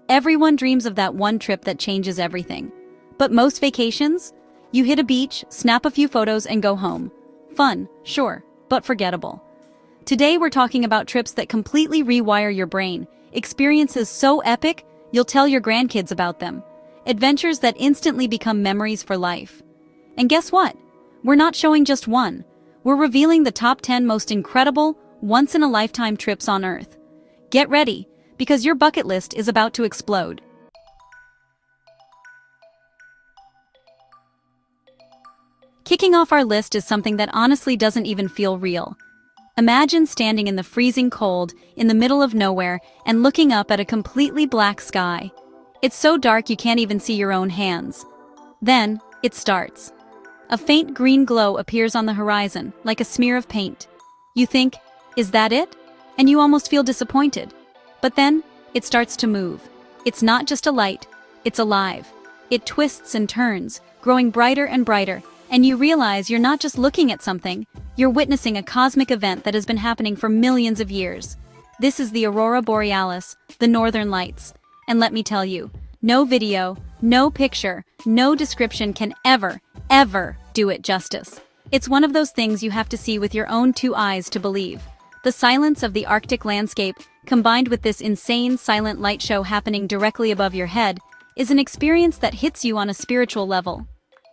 Everyone dreams of that one trip that changes everything. But most vacations? You hit a beach, snap a few photos, and go home. Fun, sure, but forgettable. Today we're talking about trips that completely rewire your brain, experiences so epic, you'll tell your grandkids about them. Adventures that instantly become memories for life. And guess what? We're not showing just one. We're revealing the top 10 most incredible, once-in-a-lifetime trips on Earth. Get ready, because your bucket list is about to explode. Kicking off our list is something that honestly doesn't even feel real. Imagine standing in the freezing cold, in the middle of nowhere, and looking up at a completely black sky. It's so dark you can't even see your own hands. Then, it starts. A faint green glow appears on the horizon, like a smear of paint. You think, is that it? And you almost feel disappointed. But then, it starts to move. It's not just a light, it's alive. It twists and turns, growing brighter and brighter, and you realize you're not just looking at something, you're witnessing a cosmic event that has been happening for millions of years. This is the Aurora Borealis, the Northern Lights. And let me tell you, no video, no picture, no description can ever do it justice. It's one of those things you have to see with your own two eyes to believe. The silence of the Arctic landscape, combined with this insane silent light show happening directly above your head, is an experience that hits you on a spiritual level.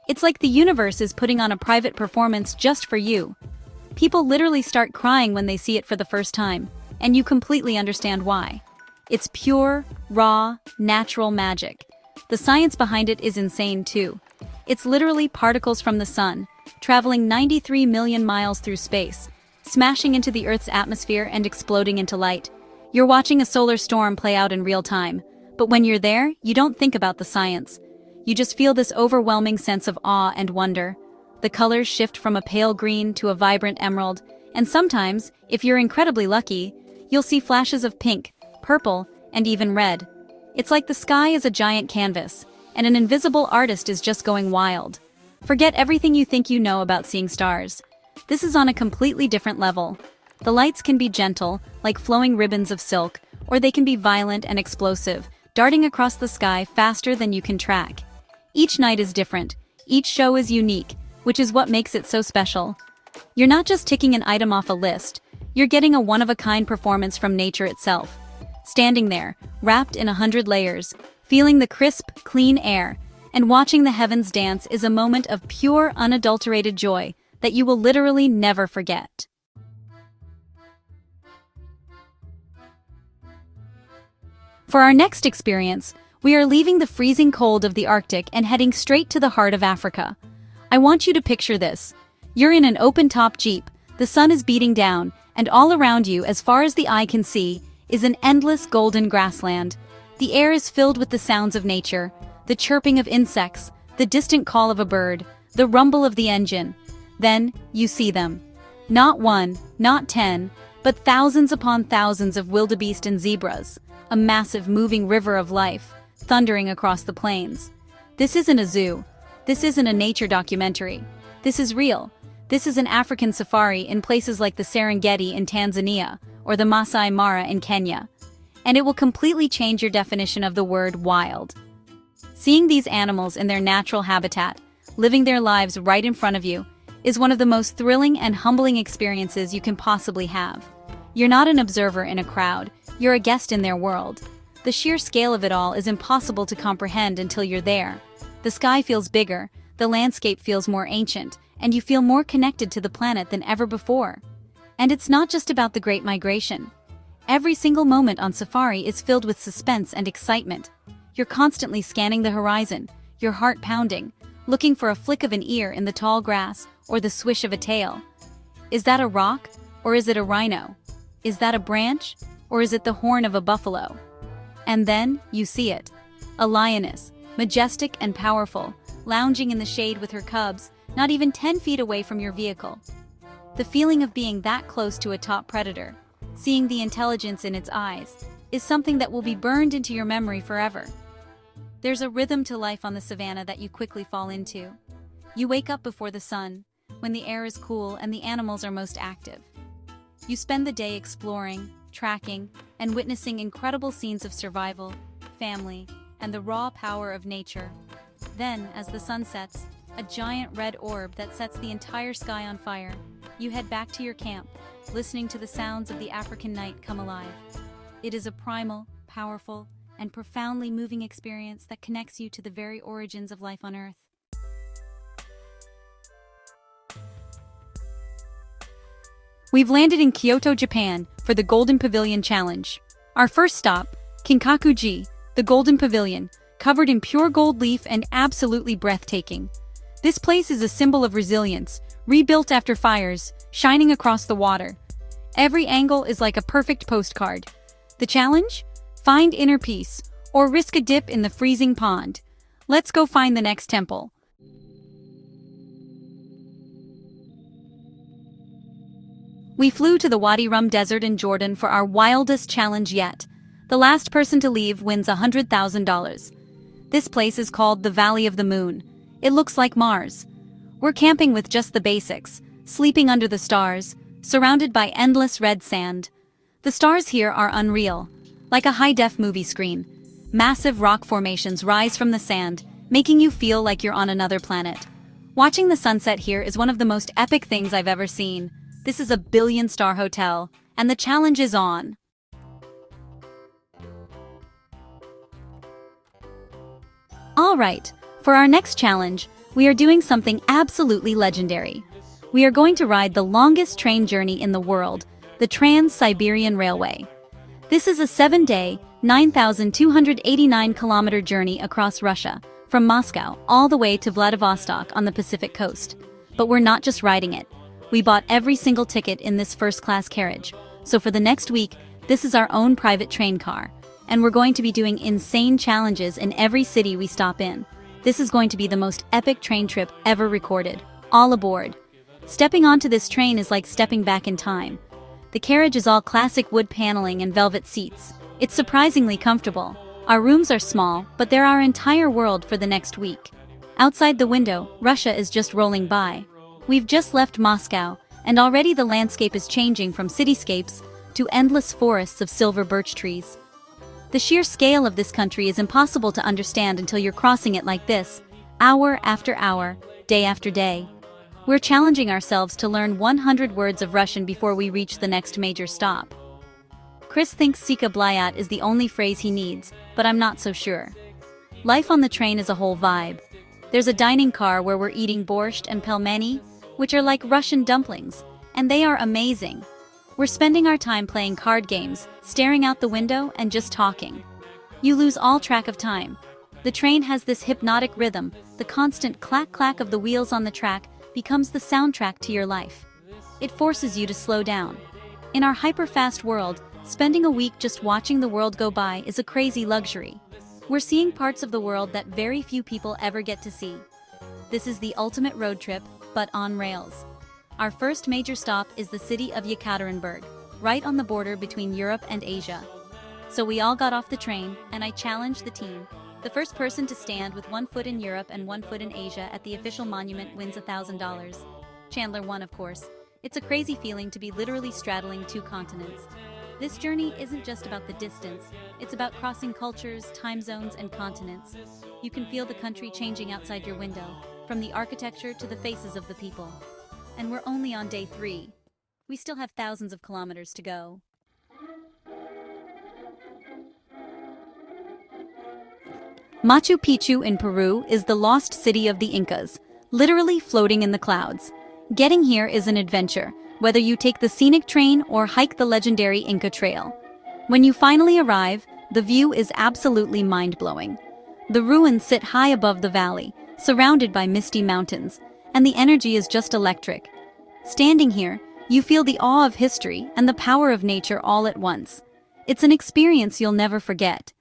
It's like the universe is putting on a private performance just for you. People literally start crying when they see it for the first time, and you completely understand why. It's pure, raw, natural magic. The science behind it is insane too. It's literally particles from the sun, traveling 93 million miles through space, smashing into the Earth's atmosphere and exploding into light. You're watching a solar storm play out in real time, but when you're there, you don't think about the science. You just feel this overwhelming sense of awe and wonder. The colors shift from a pale green to a vibrant emerald, and sometimes, if you're incredibly lucky, you'll see flashes of pink, purple, and even red. It's like the sky is a giant canvas, and an invisible artist is just going wild. Forget everything you think you know about seeing stars. This is on a completely different level. The lights can be gentle, like flowing ribbons of silk, or they can be violent and explosive, darting across the sky faster than you can track. Each night is different, each show is unique, which is what makes it so special. You're not just ticking an item off a list, you're getting a one-of-a-kind performance from nature itself. Standing there, wrapped in 100 layers, feeling the crisp, clean air, and watching the heavens dance is a moment of pure, unadulterated joy that you will literally never forget. For our next experience, we are leaving the freezing cold of the Arctic and heading straight to the heart of Africa. I want you to picture this. You're in an open-top Jeep, the sun is beating down, and all around you, as far as the eye can see, is an endless golden grassland. The air is filled with the sounds of nature, the chirping of insects, the distant call of a bird, the rumble of the engine. Then, you see them. Not one, not 10, but thousands upon thousands of wildebeest and zebras, a massive moving river of life, thundering across the plains. This isn't a zoo. This isn't a nature documentary. This is real. This is an African safari in places like the Serengeti in Tanzania or the Masai Mara in Kenya. And it will completely change your definition of the word wild. Seeing these animals in their natural habitat, living their lives right in front of you, is one of the most thrilling and humbling experiences you can possibly have. You're not an observer in a crowd, you're a guest in their world. The sheer scale of it all is impossible to comprehend until you're there. The sky feels bigger, the landscape feels more ancient, and you feel more connected to the planet than ever before. And it's not just about the Great Migration. Every single moment on safari is filled with suspense and excitement. You're constantly scanning the horizon, your heart pounding, looking for a flick of an ear in the tall grass or the swish of a tail. Is that a rock, or is it a rhino? Is that a branch, or is it the horn of a buffalo? And then, you see it. A lioness, majestic and powerful, lounging in the shade with her cubs, not even 10 feet away from your vehicle. The feeling of being that close to a top predator, seeing the intelligence in its eyes, is something that will be burned into your memory forever. There's a rhythm to life on the savannah that you quickly fall into. You wake up before the sun, when the air is cool and the animals are most active. You spend the day exploring, tracking, and witnessing incredible scenes of survival, family, and the raw power of nature. Then, as the sun sets, a giant red orb that sets the entire sky on fire, you head back to your camp, listening to the sounds of the African night come alive. It is a primal, powerful, and profoundly moving experience that connects you to the very origins of life on Earth. We've landed in Kyoto, Japan, for the Golden Pavilion Challenge. Our first stop, Kinkaku-ji, the Golden Pavilion, covered in pure gold leaf and absolutely breathtaking. This place is a symbol of resilience, rebuilt after fires, shining across the water. Every angle is like a perfect postcard. The challenge? Find inner peace, or risk a dip in the freezing pond. Let's go find the next temple. We flew to the Wadi Desert in Jordan for our wildest challenge yet. The last person to leave wins $100,000. This place is called the Valley of the Moon. It looks like Mars. We're camping with just the basics, sleeping under the stars, surrounded by endless red sand. The stars here are unreal, like a high-def movie screen. Massive rock formations rise from the sand, making you feel like you're on another planet. Watching the sunset here is one of the most epic things I've ever seen. This is a billion-star hotel, and the challenge is on. All right, for our next challenge, we are doing something absolutely legendary. We are going to ride the longest train journey in the world, the Trans-Siberian Railway. This is a 7-day, 9,289-kilometer journey across Russia, from Moscow all the way to Vladivostok on the Pacific coast. But we're not just riding it. We bought every single ticket in this first-class carriage, so for the next week, this is our own private train car, and we're going to be doing insane challenges in every city we stop in. This is going to be the most epic train trip ever recorded. All aboard. Stepping onto this train is like stepping back in time. The carriage is all classic wood paneling and velvet seats. It's surprisingly comfortable. Our rooms are small, but they're our entire world for the next week. Outside the window, Russia is just rolling by. We've just left Moscow, and already the landscape is changing from cityscapes to endless forests of silver birch trees. The sheer scale of this country is impossible to understand until you're crossing it like this, hour after hour, day after day. We're challenging ourselves to learn 100 words of Russian before we reach the next major stop. Chris thinks Sika Blyat is the only phrase he needs, but I'm not so sure. Life on the train is a whole vibe. There's a dining car where we're eating borscht and pelmeni, which are like Russian dumplings, and they are amazing. We're spending our time playing card games, staring out the window, and just talking. You lose all track of time. The train has this hypnotic rhythm. The constant clack-clack of the wheels on the track becomes the soundtrack to your life. It forces you to slow down. In our hyper-fast world, spending a week just watching the world go by is a crazy luxury. We're seeing parts of the world that very few people ever get to see. This is the ultimate road trip, but on rails. Our first major stop is the city of Yekaterinburg, right on the border between Europe and Asia. So we all got off the train, and I challenged the team. The first person to stand with one foot in Europe and one foot in Asia at the official monument wins $1,000. Chandler won, of course. It's a crazy feeling to be literally straddling two continents. This journey isn't just about the distance, it's about crossing cultures, time zones, and continents. You can feel the country changing outside your window, from the architecture to the faces of the people. And we're only on day 3. We still have thousands of kilometers to go. Machu Picchu in Peru is the lost city of the Incas, literally floating in the clouds. Getting here is an adventure, whether you take the scenic train or hike the legendary Inca Trail. When you finally arrive, the view is absolutely mind-blowing. The ruins sit high above the valley, surrounded by misty mountains, and the energy is just electric. Standing here, you feel the awe of history and the power of nature all at once. It's an experience you'll never forget.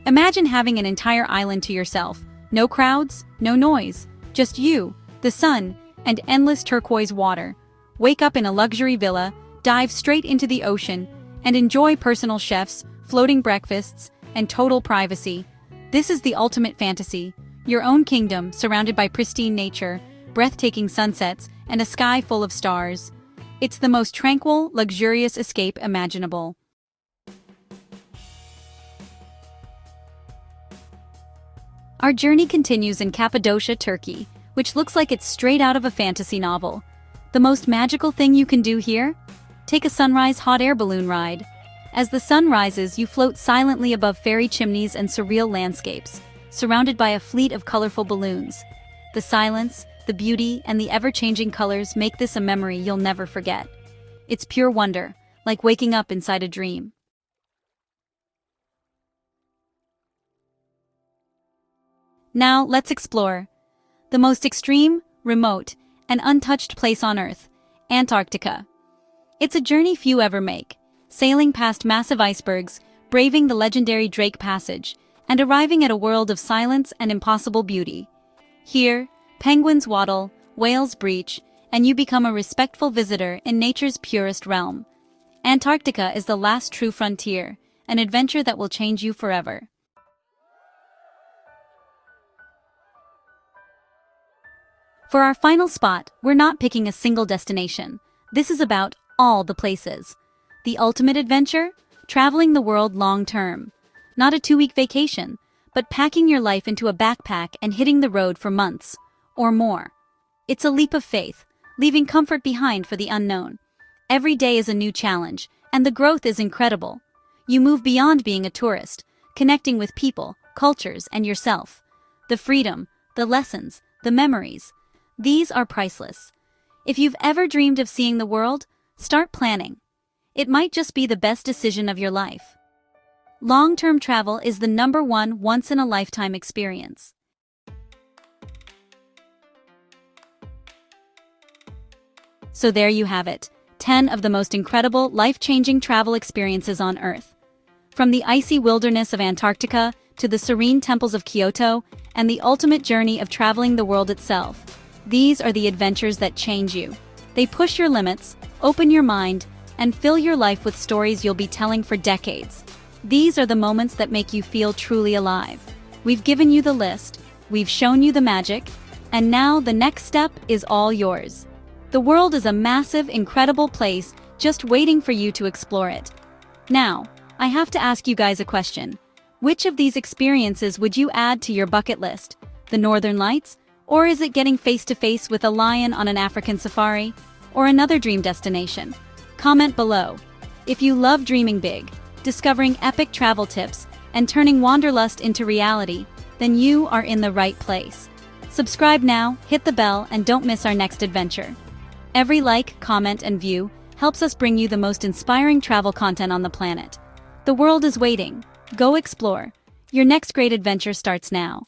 Imagine having an entire island to yourself. No crowds, no noise, just you, the sun, and endless turquoise water. Wake up in a luxury villa, dive straight into the ocean, and enjoy personal chefs, floating breakfasts, and total privacy. This is the ultimate fantasy. Your own kingdom, surrounded by pristine nature, breathtaking sunsets, and a sky full of stars. It's the most tranquil, luxurious escape imaginable. Our journey continues in Cappadocia, Turkey, which looks like it's straight out of a fantasy novel. The most magical thing you can do here? Take a sunrise hot air balloon ride. As the sun rises, you float silently above fairy chimneys and surreal landscapes, surrounded by a fleet of colorful balloons. The silence, the beauty, and the ever-changing colors make this a memory you'll never forget. It's pure wonder, like waking up inside a dream. Now, let's explore the most extreme, remote, and untouched place on Earth, Antarctica. It's a journey few ever make, sailing past massive icebergs, braving the legendary Drake Passage, and arriving at a world of silence and impossible beauty. Here, penguins waddle, whales breach, and you become a respectful visitor in nature's purest realm. Antarctica is the last true frontier, an adventure that will change you forever. For our final spot, we're not picking a single destination. This is about all the places. The ultimate adventure? Traveling the world long-term. Not a 2-week vacation, but packing your life into a backpack and hitting the road for months, or more. It's a leap of faith, leaving comfort behind for the unknown. Every day is a new challenge, and the growth is incredible. You move beyond being a tourist, connecting with people, cultures, and yourself. The freedom, the lessons, the memories. These are priceless. If you've ever dreamed of seeing the world, start planning. It might just be the best decision of your life. Long-term travel is the #1 once-in-a-lifetime experience. So there you have it, 10 of the most incredible, life-changing travel experiences on Earth. From the icy wilderness of Antarctica to the serene temples of Kyoto and the ultimate journey of traveling the world itself. These are the adventures that change you. They push your limits, open your mind, and fill your life with stories you'll be telling for decades. These are the moments that make you feel truly alive. We've given you the list, we've shown you the magic, and now the next step is all yours. The world is a massive, incredible place just waiting for you to explore it. Now, I have to ask you guys a question. Which of these experiences would you add to your bucket list? The Northern Lights? Or is it getting face-to-face with a lion on an African safari? Or another dream destination? Comment below. If you love dreaming big, discovering epic travel tips, and turning Wanderlust into reality, then you are in the right place. Subscribe now, hit the bell, and don't miss our next adventure. Every like, comment, and view helps us bring you the most inspiring travel content on the planet. The world is waiting. Go explore. Your next great adventure starts now.